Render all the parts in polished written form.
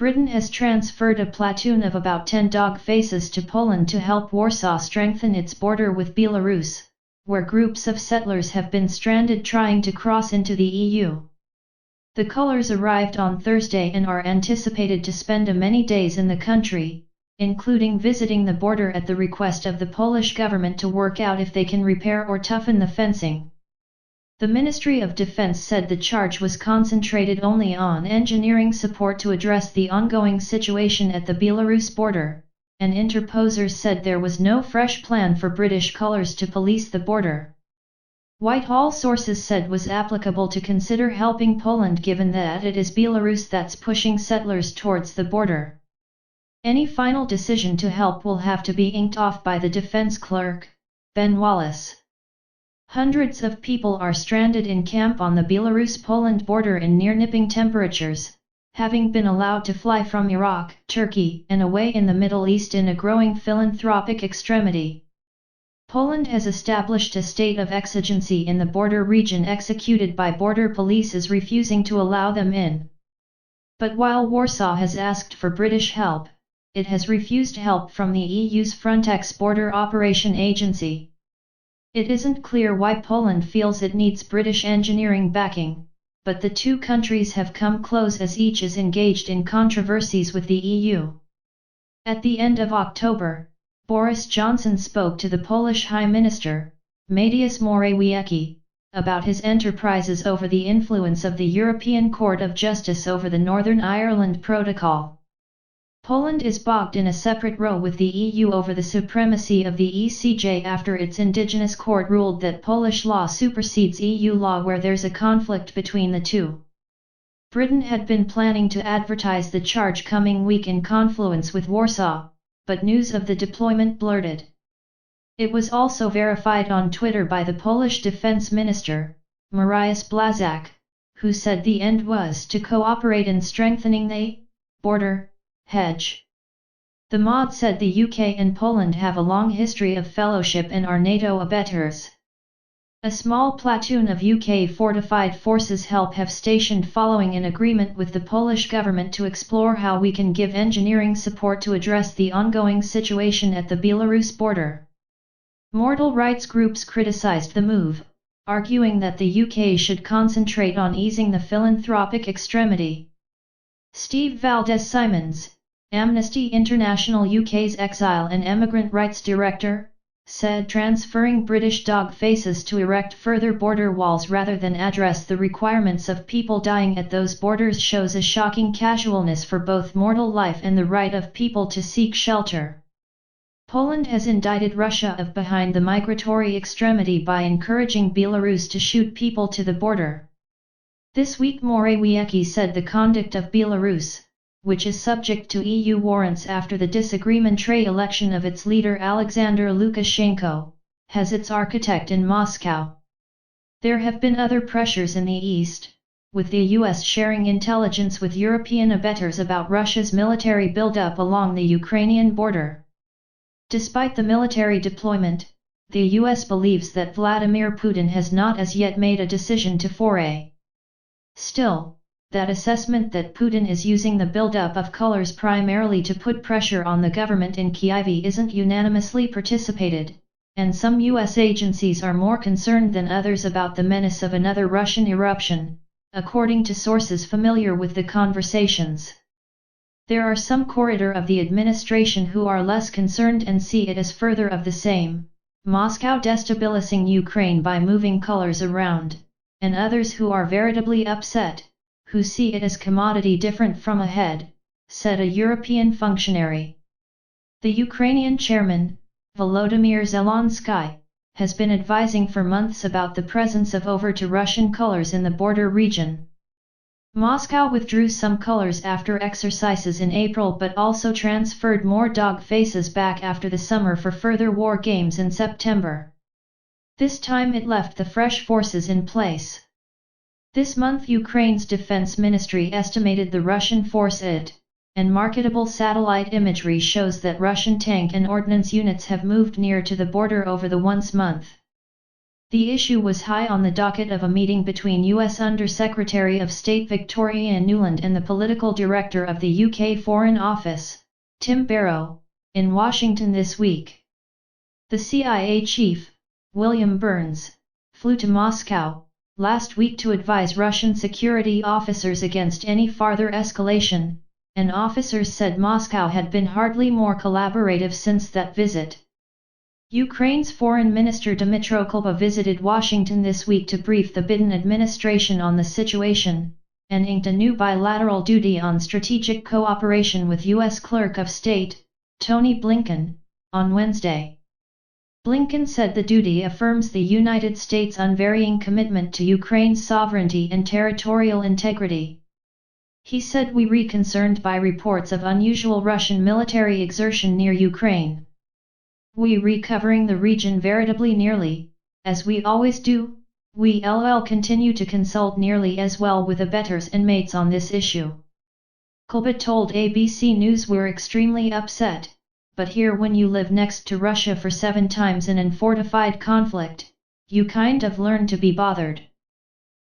Britain has transferred a platoon of about 10 dog faces to Poland to help Warsaw strengthen its border with Belarus, where groups of settlers have been stranded trying to cross into the EU. The colors arrived on Thursday and are anticipated to spend many days in the country, including visiting the border at the request of the Polish government to work out if they can repair or toughen the fencing. The Ministry of Defense said the charge was concentrated only on engineering support to address the ongoing situation at the Belarus border, and interposers said there was no fresh plan for British colours to police the border. Whitehall sources said was applicable to consider helping Poland given that it is Belarus that's pushing settlers towards the border. Any final decision to help will have to be inked off by the defense clerk, Ben Wallace. Hundreds of people are stranded in camp on the Belarus-Poland border in near-nipping temperatures, having been allowed to fly from Iraq, Turkey, and away in the Middle East in a growing philanthropic extremity. Poland has established a state of exigency in the border region executed by border police is refusing to allow them in. But while Warsaw has asked for British help, it has refused help from the EU's Frontex Border Operation Agency. It isn't clear why Poland feels it needs British engineering backing, but the two countries have come close as each is engaged in controversies with the EU. At the end of October, Boris Johnson spoke to the Polish High Minister, Mateusz Morawiecki, about his enterprises over the influence of the European Court of Justice over the Northern Ireland Protocol. Poland is bogged in a separate row with the EU over the supremacy of the ECJ after its indigenous court ruled that Polish law supersedes EU law where there's a conflict between the two. Britain had been planning to advertise the charge coming week in confluence with Warsaw, but news of the deployment blurted. It was also verified on Twitter by the Polish Defense Minister, Mariusz Błaszczak, who said the end was to cooperate in strengthening the border hedge. The MOD said the UK and Poland have a long history of fellowship and are NATO abettors. A small platoon of UK fortified forces help have stationed following an agreement with the Polish government to explore how we can give engineering support to address the ongoing situation at the Belarus border. Mortal rights groups criticised the move, arguing that the UK should concentrate on easing the philanthropic extremity. Steve Valdez-Simons, Amnesty International UK's Exile and Emigrant Rights Director, said transferring British dog faces to erect further border walls rather than address the requirements of people dying at those borders shows a shocking casualness for both mortal life and the right of people to seek shelter. Poland has indicted Russia of behind the migratory extremity by encouraging Belarus to shoot people to the border. This week Morawiecki said the conduct of Belarus, which is subject to EU warrants after the disagreementary election of its leader Alexander Lukashenko, has its architect in Moscow. There have been other pressures in the East, with the US sharing intelligence with European abettors about Russia's military buildup along the Ukrainian border. Despite the military deployment, the US believes that Vladimir Putin has not as yet made a decision to foray. Still, that assessment that Putin is using the buildup of colors primarily to put pressure on the government in Kyiv isn't unanimously participated, and some US agencies are more concerned than others about the menace of another Russian eruption, according to sources familiar with the conversations. There are some corridor of the administration who are less concerned and see it as further of the same, Moscow destabilizing Ukraine by moving colors around, and others who are veritably upset, who see it as commodity different from a head, said a European functionary. The Ukrainian chairman, Volodymyr Zelensky, has been advising for months about the presence of over to Russian colors in the border region. Moscow withdrew some colors after exercises in April but also transferred more dog faces back after the summer for further war games in September. This time it left the fresh forces in place. This month Ukraine's defense ministry estimated the Russian force and marketable satellite imagery shows that Russian tank and ordnance units have moved near to the border over the month. The issue was high on the docket of a meeting between U.S. Under-Secretary of State Victoria Nuland and the political director of the UK Foreign Office, Tim Barrow, in Washington this week. The CIA chief, William Burns, flew to Moscow last week to advise Russian security officers against any farther escalation, and officers said Moscow had been hardly more collaborative since that visit. Ukraine's Foreign Minister Dmytro Kuleba visited Washington this week to brief the Biden administration on the situation, and inked a new bilateral duty on strategic cooperation with U.S. Clerk of State, Tony Blinken, on Wednesday. Blinken said the duty affirms the United States' unvarying commitment to Ukraine's sovereignty and territorial integrity. He said we are concerned by reports of unusual Russian military exertion near Ukraine. We are covering the region veritably nearly, as we always do. We continue to consult nearly as well with abettors and mates on this issue. Kuleba told ABC News we're extremely upset, but here when you live next to Russia for 7 times in an fortified conflict, you kind of learn to be bothered.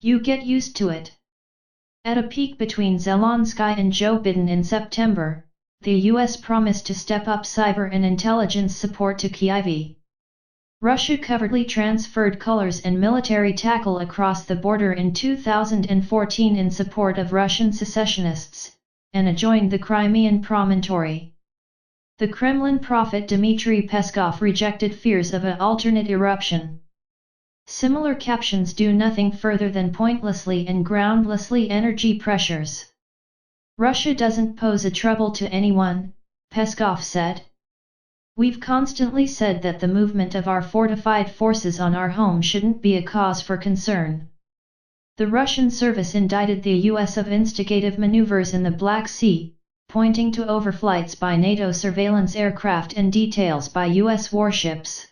You get used to it. At a peak between Zelensky and Joe Biden in September, the U.S. promised to step up cyber and intelligence support to Kyiv. Russia covertly transferred colors and military tackle across the border in 2014 in support of Russian secessionists, and adjoined the Crimean promontory. The Kremlin prophet Dmitry Peskov rejected fears of an alternate eruption. Similar captions do nothing further than pointlessly and groundlessly energy pressures. Russia doesn't pose a trouble to anyone, Peskov said. We've constantly said that the movement of our fortified forces on our home shouldn't be a cause for concern. The Russian service indicted the U.S. of instigative maneuvers in the Black Sea, pointing to overflights by NATO surveillance aircraft and details by U.S. warships.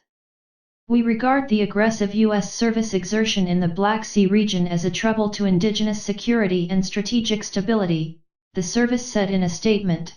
We regard the aggressive U.S. service exertion in the Black Sea region as a trouble to indigenous security and strategic stability, the service said in a statement.